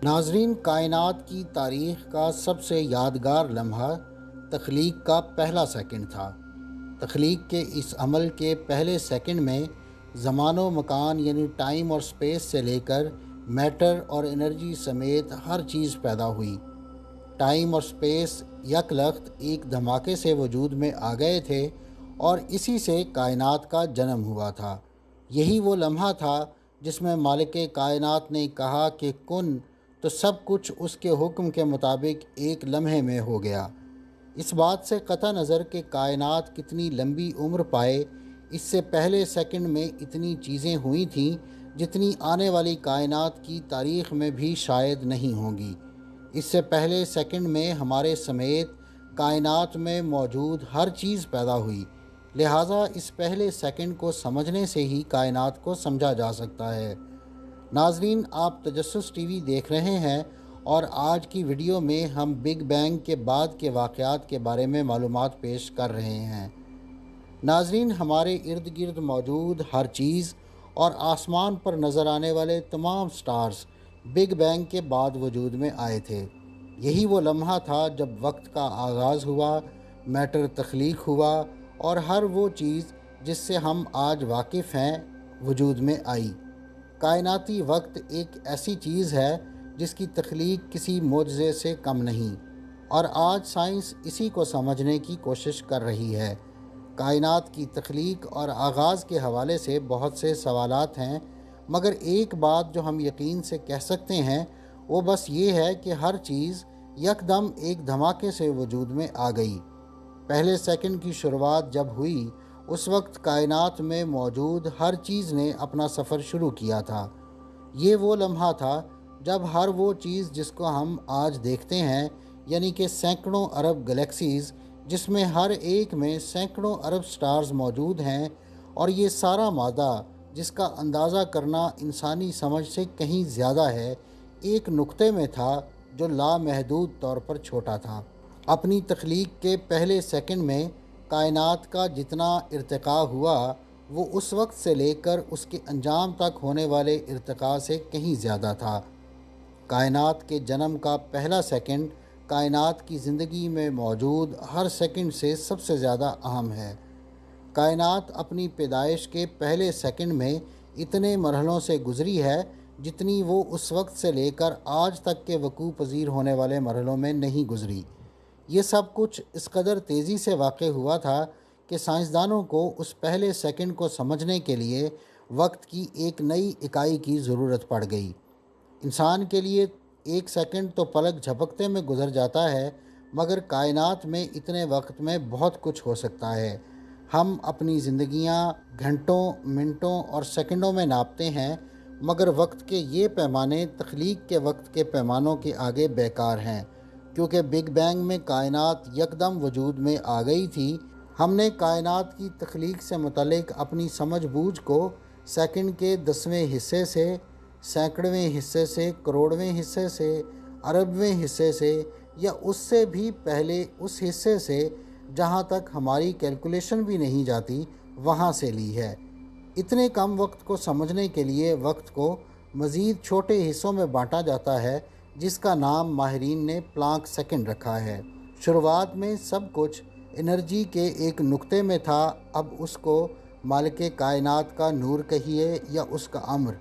ناظرین، کائنات کی تاریخ کا سب سے یادگار لمحہ تخلیق کا پہلا سیکنڈ تھا۔ تخلیق کے اس عمل کے پہلے سیکنڈ میں زمان و مکان یعنی ٹائم اور سپیس سے لے کر میٹر اور انرجی سمیت ہر چیز پیدا ہوئی۔ ٹائم اور سپیس یک لخت ایک دھماکے سے وجود میں آ گئے تھے اور اسی سے کائنات کا جنم ہوا تھا۔ یہی وہ لمحہ تھا جس میں مالک کائنات نے کہا کہ کن، تو سب کچھ اس کے حکم کے مطابق ایک لمحے میں ہو گیا۔ اس بات سے قطع نظر کہ کائنات کتنی لمبی عمر پائے، اس سے پہلے سیکنڈ میں اتنی چیزیں ہوئی تھیں جتنی آنے والی کائنات کی تاریخ میں بھی شاید نہیں ہوں گی۔ اس سے پہلے سیکنڈ میں ہمارے سمیت کائنات میں موجود ہر چیز پیدا ہوئی، لہٰذا اس پہلے سیکنڈ کو سمجھنے سے ہی کائنات کو سمجھا جا سکتا ہے۔ ناظرین، آپ تجسس ٹی وی دیکھ رہے ہیں اور آج کی ویڈیو میں ہم بگ بینگ کے بعد کے واقعات کے بارے میں معلومات پیش کر رہے ہیں۔ ناظرین، ہمارے ارد گرد موجود ہر چیز اور آسمان پر نظر آنے والے تمام سٹارز بگ بینگ کے بعد وجود میں آئے تھے۔ یہی وہ لمحہ تھا جب وقت کا آغاز ہوا، میٹر تخلیق ہوا اور ہر وہ چیز جس سے ہم آج واقف ہیں وجود میں آئی۔ کائناتی وقت ایک ایسی چیز ہے جس کی تخلیق کسی معجزے سے کم نہیں، اور آج سائنس اسی کو سمجھنے کی کوشش کر رہی ہے۔ کائنات کی تخلیق اور آغاز کے حوالے سے بہت سے سوالات ہیں، مگر ایک بات جو ہم یقین سے کہہ سکتے ہیں وہ بس یہ ہے کہ ہر چیز یکدم ایک دھماکے سے وجود میں آ گئی۔ پہلے سیکنڈ کی شروعات جب ہوئی، اس وقت کائنات میں موجود ہر چیز نے اپنا سفر شروع کیا تھا۔ یہ وہ لمحہ تھا جب ہر وہ چیز جس کو ہم آج دیکھتے ہیں، یعنی کہ سینکڑوں ارب گلیکسیز، جس میں ہر ایک میں سینکڑوں ارب سٹارز موجود ہیں، اور یہ سارا مادہ جس کا اندازہ کرنا انسانی سمجھ سے کہیں زیادہ ہے، ایک نقطے میں تھا جو لامحدود طور پر چھوٹا تھا۔ اپنی تخلیق کے پہلے سیکنڈ میں کائنات کا جتنا ارتقاء ہوا وہ اس وقت سے لے کر اس کے انجام تک ہونے والے ارتقاء سے کہیں زیادہ تھا۔ کائنات کے جنم کا پہلا سیکنڈ کائنات کی زندگی میں موجود ہر سیکنڈ سے سب سے زیادہ اہم ہے۔ کائنات اپنی پیدائش کے پہلے سیکنڈ میں اتنے مرحلوں سے گزری ہے جتنی وہ اس وقت سے لے کر آج تک کے وقوع پذیر ہونے والے مرحلوں میں نہیں گزری۔ یہ سب کچھ اس قدر تیزی سے واقع ہوا تھا کہ سائنسدانوں کو اس پہلے سیکنڈ کو سمجھنے کے لیے وقت کی ایک نئی اکائی کی ضرورت پڑ گئی۔ انسان کے لیے ایک سیکنڈ تو پلک جھپکتے میں گزر جاتا ہے، مگر کائنات میں اتنے وقت میں بہت کچھ ہو سکتا ہے۔ ہم اپنی زندگیاں گھنٹوں، منٹوں اور سیکنڈوں میں ناپتے ہیں، مگر وقت کے یہ پیمانے تخلیق کے وقت کے پیمانوں کے آگے بیکار ہیں، کیونکہ بگ بینگ میں کائنات یکدم وجود میں آ گئی تھی۔ ہم نے کائنات کی تخلیق سے متعلق اپنی سمجھ بوجھ کو سیکنڈ کے 10ویں حصے سے، سینکڑویں حصے سے، کروڑویں حصے سے، اربویں حصے سے، یا اس سے بھی پہلے اس حصے سے جہاں تک ہماری کیلکولیشن بھی نہیں جاتی وہاں سے لی ہے۔ اتنے کم وقت کو سمجھنے کے لیے وقت کو مزید چھوٹے حصوں میں بانٹا جاتا ہے، جس کا نام ماہرین نے پلانک سیکنڈ رکھا ہے۔ شروعات میں سب کچھ انرجی کے ایک نقطے میں تھا، اب اس کو مالک کائنات کا نور کہیے یا اس کا امر،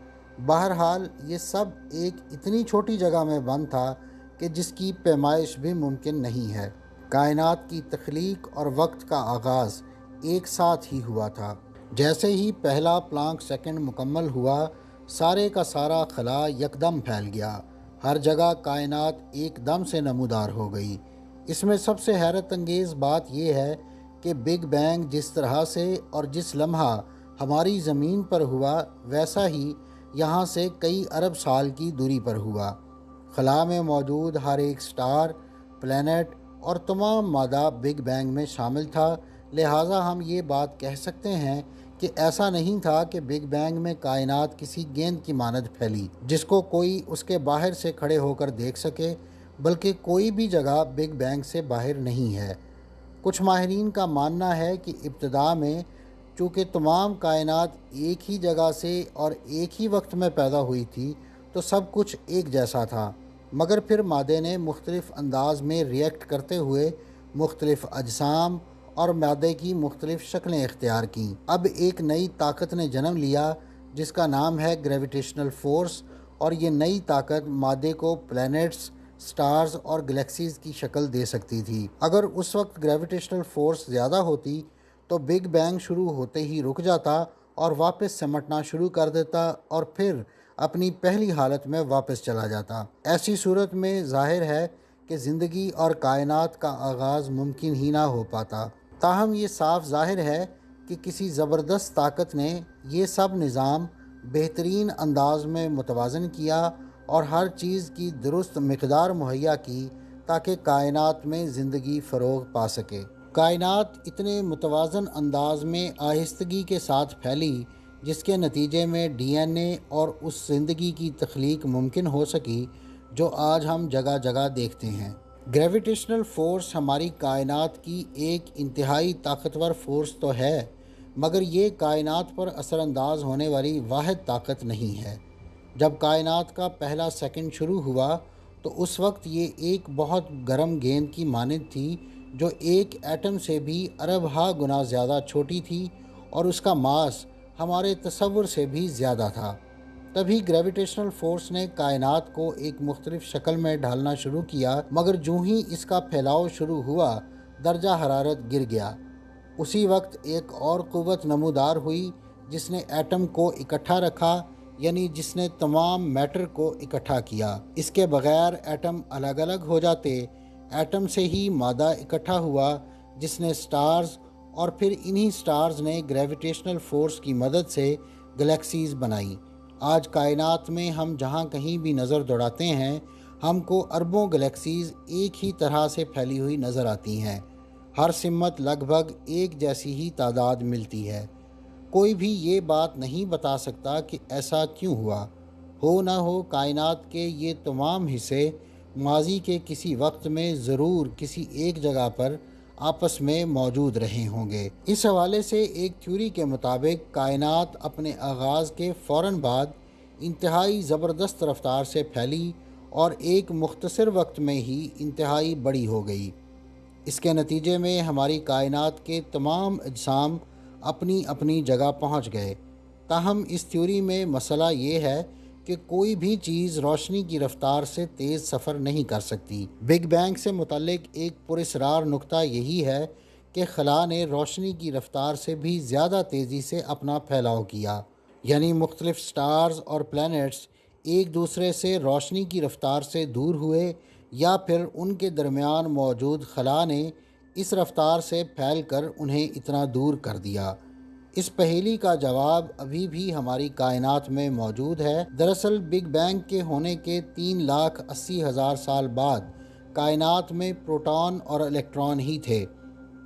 بہرحال یہ سب ایک اتنی چھوٹی جگہ میں بند تھا کہ جس کی پیمائش بھی ممکن نہیں ہے۔ کائنات کی تخلیق اور وقت کا آغاز ایک ساتھ ہی ہوا تھا۔ جیسے ہی پہلا پلانک سیکنڈ مکمل ہوا، سارے کا سارا خلا یکدم پھیل گیا، ہر جگہ کائنات ایک دم سے نمودار ہو گئی۔ اس میں سب سے حیرت انگیز بات یہ ہے کہ بگ بینگ جس طرح سے اور جس لمحہ ہماری زمین پر ہوا، ویسا ہی یہاں سے کئی ارب سال کی دوری پر ہوا۔ خلا میں موجود ہر ایک سٹار، پلینٹ اور تمام مادہ بگ بینگ میں شامل تھا، لہٰذا ہم یہ بات کہہ سکتے ہیں کہ ایسا نہیں تھا کہ بگ بینگ میں کائنات کسی گیند کی مانند پھیلی جس کو کوئی اس کے باہر سے کھڑے ہو کر دیکھ سکے، بلکہ کوئی بھی جگہ بگ بینگ سے باہر نہیں ہے۔ کچھ ماہرین کا ماننا ہے کہ ابتدا میں چونکہ تمام کائنات ایک ہی جگہ سے اور ایک ہی وقت میں پیدا ہوئی تھی، تو سب کچھ ایک جیسا تھا، مگر پھر مادے نے مختلف انداز میں ریئیکٹ کرتے ہوئے مختلف اجسام اور مادے کی مختلف شکلیں اختیار کیں۔ اب ایک نئی طاقت نے جنم لیا جس کا نام ہے گریویٹیشنل فورس، اور یہ نئی طاقت مادے کو پلینٹس، سٹارز اور گلیکسیز کی شکل دے سکتی تھی۔ اگر اس وقت گریویٹیشنل فورس زیادہ ہوتی تو بگ بینگ شروع ہوتے ہی رک جاتا اور واپس سمٹنا شروع کر دیتا اور پھر اپنی پہلی حالت میں واپس چلا جاتا۔ ایسی صورت میں ظاہر ہے کہ زندگی اور کائنات کا آغاز ممکن ہی نہ ہو پاتا۔ تاہم یہ صاف ظاہر ہے کہ کسی زبردست طاقت نے یہ سب نظام بہترین انداز میں متوازن کیا اور ہر چیز کی درست مقدار مہیا کی تاکہ کائنات میں زندگی فروغ پا سکے۔ کائنات اتنے متوازن انداز میں آہستگی کے ساتھ پھیلی جس کے نتیجے میں ڈی این اے اور اس زندگی کی تخلیق ممکن ہو سکی جو آج ہم جگہ جگہ دیکھتے ہیں۔ گریویٹیشنل فورس ہماری کائنات کی ایک انتہائی طاقتور فورس تو ہے، مگر یہ کائنات پر اثر انداز ہونے والی واحد طاقت نہیں ہے۔ جب کائنات کا پہلا سیکنڈ شروع ہوا تو اس وقت یہ ایک بہت گرم گیند کی مانند تھی جو ایک ایٹم سے بھی ارب ہا گنا زیادہ چھوٹی تھی اور اس کا ماس ہمارے تصور سے بھی زیادہ تھا۔ تبھی گریویٹیشنل فورس نے کائنات کو ایک مختلف شکل میں ڈھالنا شروع کیا، مگر جوں ہی اس کا پھیلاؤ شروع ہوا درجہ حرارت گر گیا۔ اسی وقت ایک اور قوت نمودار ہوئی جس نے ایٹم کو اکٹھا رکھا، یعنی جس نے تمام میٹر کو اکٹھا کیا۔ اس کے بغیر ایٹم الگ الگ ہو جاتے۔ ایٹم سے ہی مادہ اکٹھا ہوا جس نے سٹارز، اور پھر انہی سٹارز نے گریویٹیشنل فورس کی مدد سے گلیکسیز بنائیں۔ آج کائنات میں ہم جہاں کہیں بھی نظر دوڑاتے ہیں ہم کو اربوں گلیکسیز ایک ہی طرح سے پھیلی ہوئی نظر آتی ہیں۔ ہر سمت لگ بھگ ایک جیسی ہی تعداد ملتی ہے۔ کوئی بھی یہ بات نہیں بتا سکتا کہ ایسا کیوں ہوا۔ ہو نہ ہو کائنات کے یہ تمام حصے ماضی کے کسی وقت میں ضرور کسی ایک جگہ پر آپس میں موجود رہے ہوں گے۔ اس حوالے سے ایک تھیوری کے مطابق کائنات اپنے آغاز کے فوراً بعد انتہائی زبردست رفتار سے پھیلی اور ایک مختصر وقت میں ہی انتہائی بڑی ہو گئی۔ اس کے نتیجے میں ہماری کائنات کے تمام اجسام اپنی اپنی جگہ پہنچ گئے۔ تاہم اس تھیوری میں مسئلہ یہ ہے کہ کوئی بھی چیز روشنی کی رفتار سے تیز سفر نہیں کر سکتی۔ بگ بینگ سے متعلق ایک پراسرار نکتہ یہی ہے کہ خلا نے روشنی کی رفتار سے بھی زیادہ تیزی سے اپنا پھیلاؤ کیا، یعنی مختلف سٹارز اور پلینٹس ایک دوسرے سے روشنی کی رفتار سے دور ہوئے یا پھر ان کے درمیان موجود خلا نے اس رفتار سے پھیل کر انہیں اتنا دور کر دیا۔ اس پہیلی کا جواب ابھی بھی ہماری کائنات میں موجود ہے۔ دراصل بگ بینگ کے ہونے کے 3,80,000 سال بعد کائنات میں پروٹون اور الیکٹران ہی تھے،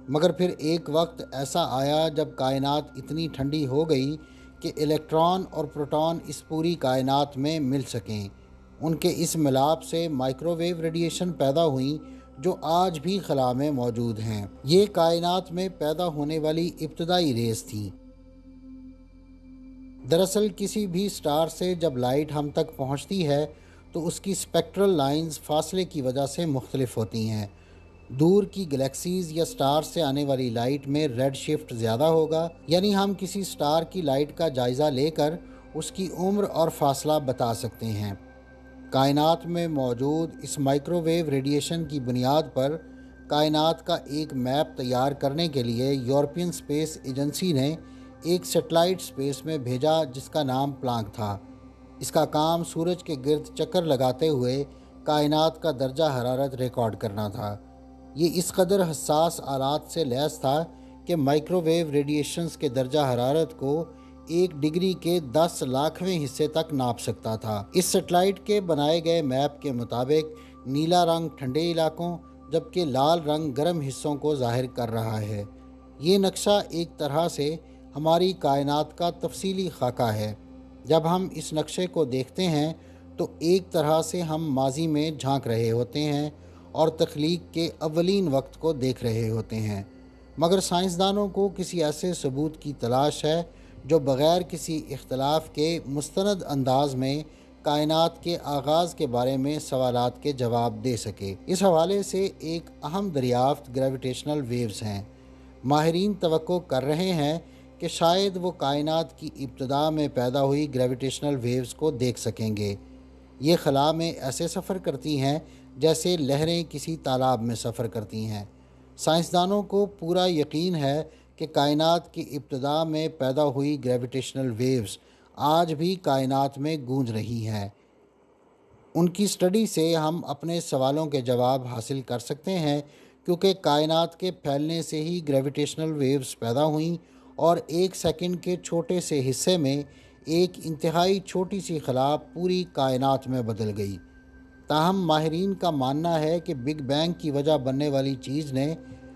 مگر پھر ایک وقت ایسا آیا جب کائنات اتنی ٹھنڈی ہو گئی کہ الیکٹران اور پروٹون اس پوری کائنات میں مل سکیں۔ ان کے اس ملاپ سے مائکرو ویو ریڈیشن پیدا ہوئیں جو آج بھی خلا میں موجود ہیں۔ یہ کائنات میں پیدا ہونے والی ابتدائی ریز تھیں۔ دراصل کسی بھی سٹار سے جب لائٹ ہم تک پہنچتی ہے تو اس کی سپیکٹرل لائنز فاصلے کی وجہ سے مختلف ہوتی ہیں۔ دور کی گلیکسیز یا سٹار سے آنے والی لائٹ میں ریڈ شفٹ زیادہ ہوگا، یعنی ہم کسی سٹار کی لائٹ کا جائزہ لے کر اس کی عمر اور فاصلہ بتا سکتے ہیں۔ کائنات میں موجود اس مائکرو ویو ریڈیشن کی بنیاد پر کائنات کا ایک میپ تیار کرنے کے لیے یورپین اسپیس ایجنسی نے ایک سیٹلائٹ اسپیس میں بھیجا جس کا نام پلانک تھا۔ اس کا کام سورج کے گرد چکر لگاتے ہوئے کائنات کا درجہ حرارت ریکارڈ کرنا تھا۔ یہ اس قدر حساس آلات سے لیس تھا کہ مائکرو ویو ریڈیشنز کے درجہ حرارت کو 1 ڈگری کے 10 لاکھویں حصے تک ناپ سکتا تھا۔ اس سیٹلائٹ کے بنائے گئے میپ کے مطابق نیلا رنگ ٹھنڈے علاقوں جبکہ لال رنگ گرم حصوں کو ظاہر کر رہا ہے۔ یہ نقشہ ایک طرح سے ہماری کائنات کا تفصیلی خاکہ ہے۔ جب ہم اس نقشے کو دیکھتے ہیں تو ایک طرح سے ہم ماضی میں جھانک رہے ہوتے ہیں اور تخلیق کے اولین وقت کو دیکھ رہے ہوتے ہیں، مگر سائنسدانوں کو کسی ایسے ثبوت کی تلاش ہے جو بغیر کسی اختلاف کے مستند انداز میں کائنات کے آغاز کے بارے میں سوالات کے جواب دے سکے۔ اس حوالے سے ایک اہم دریافت گریویٹیشنل ویوز ہیں۔ ماہرین توقع کر رہے ہیں کہ شاید وہ کائنات کی ابتدا میں پیدا ہوئی گریویٹیشنل ویوز کو دیکھ سکیں گے۔ یہ خلا میں ایسے سفر کرتی ہیں جیسے لہریں کسی تالاب میں سفر کرتی ہیں۔ سائنسدانوں کو پورا یقین ہے کہ کائنات کی ابتدا میں پیدا ہوئی گریویٹیشنل ویوز آج بھی کائنات میں گونج رہی ہیں۔ ان کی اسٹڈی سے ہم اپنے سوالوں کے جواب حاصل کر سکتے ہیں، کیونکہ کائنات کے پھیلنے سے ہی گریویٹیشنل ویوز پیدا ہوئیں اور ایک سیکنڈ کے چھوٹے سے حصے میں ایک انتہائی چھوٹی سی خلا پوری کائنات میں بدل گئی۔ تاہم ماہرین کا ماننا ہے کہ بگ بینگ کی وجہ بننے والی چیز نے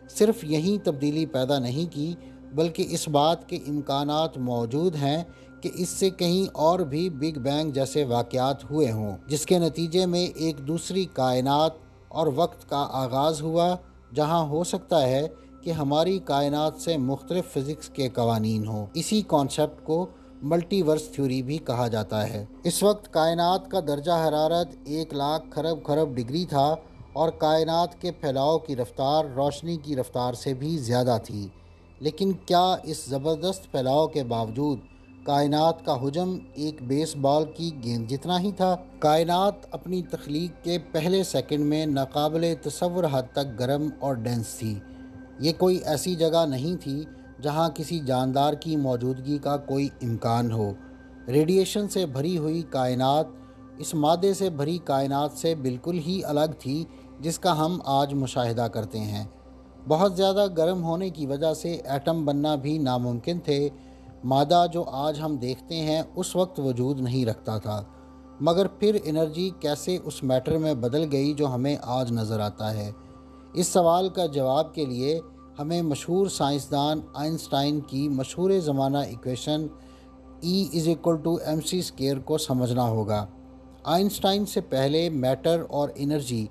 صرف یہیں تبدیلی پیدا نہیں کی، بلکہ اس بات کے امکانات موجود ہیں کہ اس سے کہیں اور بھی بگ بینگ جیسے واقعات ہوئے ہوں، جس کے نتیجے میں ایک دوسری کائنات اور وقت کا آغاز ہوا، جہاں ہو سکتا ہے کہ ہماری کائنات سے مختلف فزکس کے قوانین ہوں۔ اسی کانسیپٹ کو ملٹی ورس تھیوری بھی کہا جاتا ہے۔ اس وقت کائنات کا درجہ حرارت 1,00,000 کھرب ڈگری تھا اور کائنات کے پھیلاؤ کی رفتار روشنی کی رفتار سے بھی زیادہ تھی۔ لیکن کیا اس زبردست پھیلاؤ کے باوجود کائنات کا حجم ایک بیس بال کی گیند جتنا ہی تھا؟ کائنات اپنی تخلیق کے پہلے سیکنڈ میں ناقابل تصور حد تک گرم اور ڈینس تھی۔ یہ کوئی ایسی جگہ نہیں تھی جہاں کسی جاندار کی موجودگی کا کوئی امکان ہو۔ ریڈیشن سے بھری ہوئی کائنات اس مادے سے بھری کائنات سے بالکل ہی الگ تھی جس کا ہم آج مشاہدہ کرتے ہیں۔ بہت زیادہ گرم ہونے کی وجہ سے ایٹم بننا بھی ناممکن تھے۔ مادہ جو آج ہم دیکھتے ہیں اس وقت وجود نہیں رکھتا تھا، مگر پھر انرجی کیسے اس میٹر میں بدل گئی جو ہمیں آج نظر آتا ہے؟ اس سوال کا جواب کے لیے ہمیں مشہور سائنسدان آئنسٹائن کی مشہور زمانہ ایکویشن E=mc² کو سمجھنا ہوگا۔ آئنسٹائن سے پہلے میٹر اور انرجی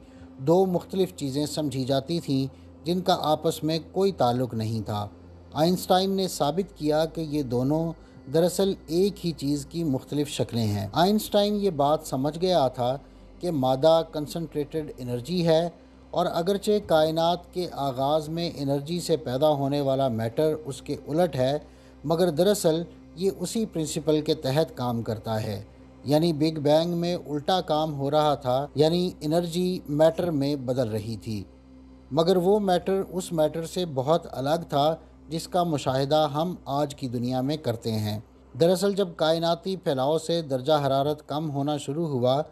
دو مختلف چیزیں سمجھی جاتی تھیں جن کا آپس میں کوئی تعلق نہیں تھا۔ آئنسٹائن نے ثابت کیا کہ یہ دونوں دراصل ایک ہی چیز کی مختلف شکلیں ہیں۔ آئنسٹائن یہ بات سمجھ گیا تھا کہ مادہ کنسنٹریٹڈ انرجی ہے، اور اگرچہ کائنات کے آغاز میں انرجی سے پیدا ہونے والا میٹر اس کے الٹ ہے، مگر دراصل یہ اسی پرنسپل کے تحت کام کرتا ہے۔ یعنی بگ بینگ میں الٹا کام ہو رہا تھا، یعنی انرجی میٹر میں بدل رہی تھی، مگر وہ میٹر اس میٹر سے بہت الگ تھا جس کا مشاہدہ ہم آج کی دنیا میں کرتے ہیں۔ دراصل جب کائناتی پھیلاؤ سے درجہ حرارت کم ہونا شروع ہوا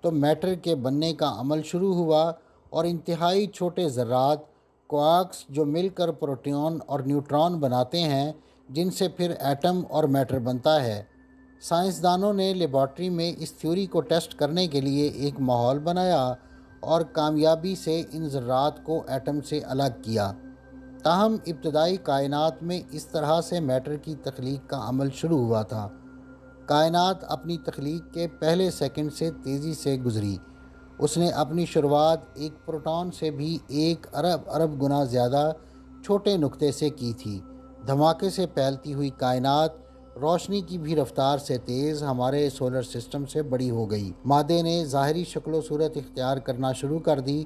تو میٹر کے بننے کا عمل شروع ہوا، اور انتہائی چھوٹے ذرات، کوارکس، جو مل کر پروٹون اور نیوٹران بناتے ہیں، جن سے پھر ایٹم اور میٹر بنتا ہے۔ سائنسدانوں نے لیبارٹری میں اس تھیوری کو ٹیسٹ کرنے کے لیے ایک ماحول بنایا اور کامیابی سے ان ذرات کو ایٹم سے الگ کیا۔ تاہم ابتدائی کائنات میں اس طرح سے میٹر کی تخلیق کا عمل شروع ہوا تھا۔ کائنات اپنی تخلیق کے پہلے سیکنڈ سے تیزی سے گزری۔ اس نے اپنی شروعات ایک پروٹون سے بھی 1 ارب گنا زیادہ چھوٹے نقطے سے کی تھی۔ دھماکے سے پھیلتی ہوئی کائنات روشنی کی بھی رفتار سے تیز ہمارے سولر سسٹم سے بڑی ہو گئی۔ مادے نے ظاہری شکل و صورت اختیار کرنا شروع کر دی۔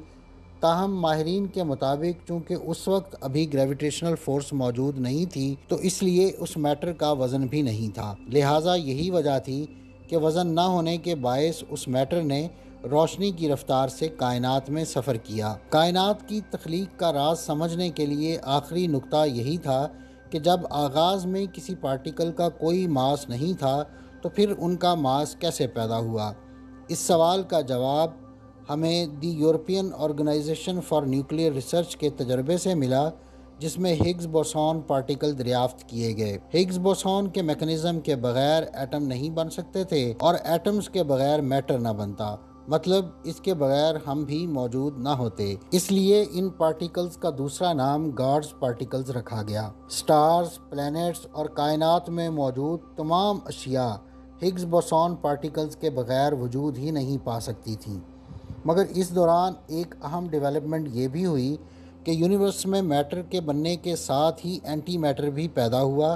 تاہم ماہرین کے مطابق چونکہ اس وقت ابھی گریویٹیشنل فورس موجود نہیں تھی، تو اس لیے اس میٹر کا وزن بھی نہیں تھا۔ لہٰذا یہی وجہ تھی کہ وزن نہ ہونے کے باعث اس میٹر نے روشنی کی رفتار سے کائنات میں سفر کیا۔ کائنات کی تخلیق کا راز سمجھنے کے لیے آخری نقطہ یہی تھا کہ جب آغاز میں کسی پارٹیکل کا کوئی ماس نہیں تھا تو پھر ان کا ماس کیسے پیدا ہوا؟ اس سوال کا جواب ہمیں the European organisation for nuclear research کے تجربے سے ملا، جس میں ہگز بوسون پارٹیکل دریافت کیے گئے۔ ہگز بوسون کے میکانزم کے بغیر ایٹم نہیں بن سکتے تھے، اور ایٹمز کے بغیر میٹر نہ بنتا، مطلب اس کے بغیر ہم بھی موجود نہ ہوتے۔ اس لیے ان پارٹیکلز کا دوسرا نام گاڈز پارٹیکلز رکھا گیا۔ سٹارز، پلینٹس اور کائنات میں موجود تمام اشیاء ہگز بوسون پارٹیکلز کے بغیر وجود ہی نہیں پا سکتی تھیں۔ مگر اس دوران ایک اہم ڈیولپمنٹ یہ بھی ہوئی کہ یونیورس میں میٹر کے بننے کے ساتھ ہی اینٹی میٹر بھی پیدا ہوا۔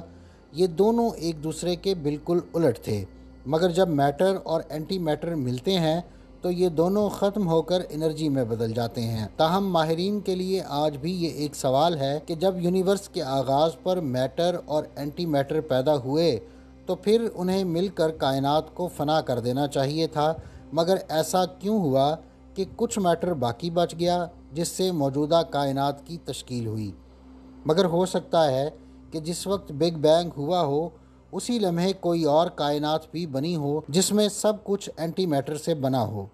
یہ دونوں ایک دوسرے کے بالکل الٹ تھے۔ مگر جب میٹر اور اینٹی میٹر ملتے ہیں تو یہ دونوں ختم ہو کر انرجی میں بدل جاتے ہیں۔ تاہم ماہرین کے لیے آج بھی یہ ایک سوال ہے کہ جب یونیورس کے آغاز پر میٹر اور اینٹی میٹر پیدا ہوئے تو پھر انہیں مل کر کائنات کو فنا کر دینا چاہیے تھا، مگر ایسا کیوں ہوا کہ کچھ میٹر باقی بچ گیا جس سے موجودہ کائنات کی تشکیل ہوئی؟ مگر ہو سکتا ہے کہ جس وقت بگ بینگ ہوا ہو اسی لمحے کوئی اور کائنات بھی بنی ہو جس میں سب کچھ اینٹی میٹر سے بنا ہو،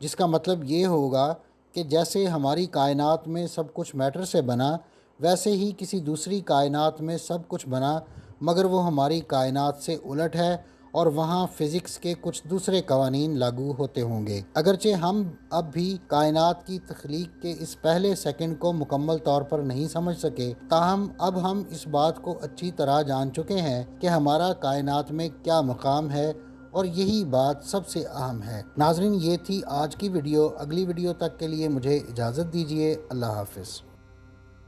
جس کا مطلب یہ ہوگا کہ جیسے ہماری کائنات میں سب کچھ میٹر سے بنا، ویسے ہی کسی دوسری کائنات میں سب کچھ بنا، مگر وہ ہماری کائنات سے الٹ ہے اور وہاں فزکس کے کچھ دوسرے قوانین لاگو ہوتے ہوں گے۔ اگرچہ ہم اب بھی کائنات کی تخلیق کے اس پہلے سیکنڈ کو مکمل طور پر نہیں سمجھ سکے، تاہم اب ہم اس بات کو اچھی طرح جان چکے ہیں کہ ہمارا کائنات میں کیا مقام ہے، اور یہی بات سب سے اہم ہے۔ ناظرین، یہ تھی آج کی ویڈیو۔ اگلی ویڈیو تک کے لیے مجھے اجازت دیجیے۔ اللہ حافظ۔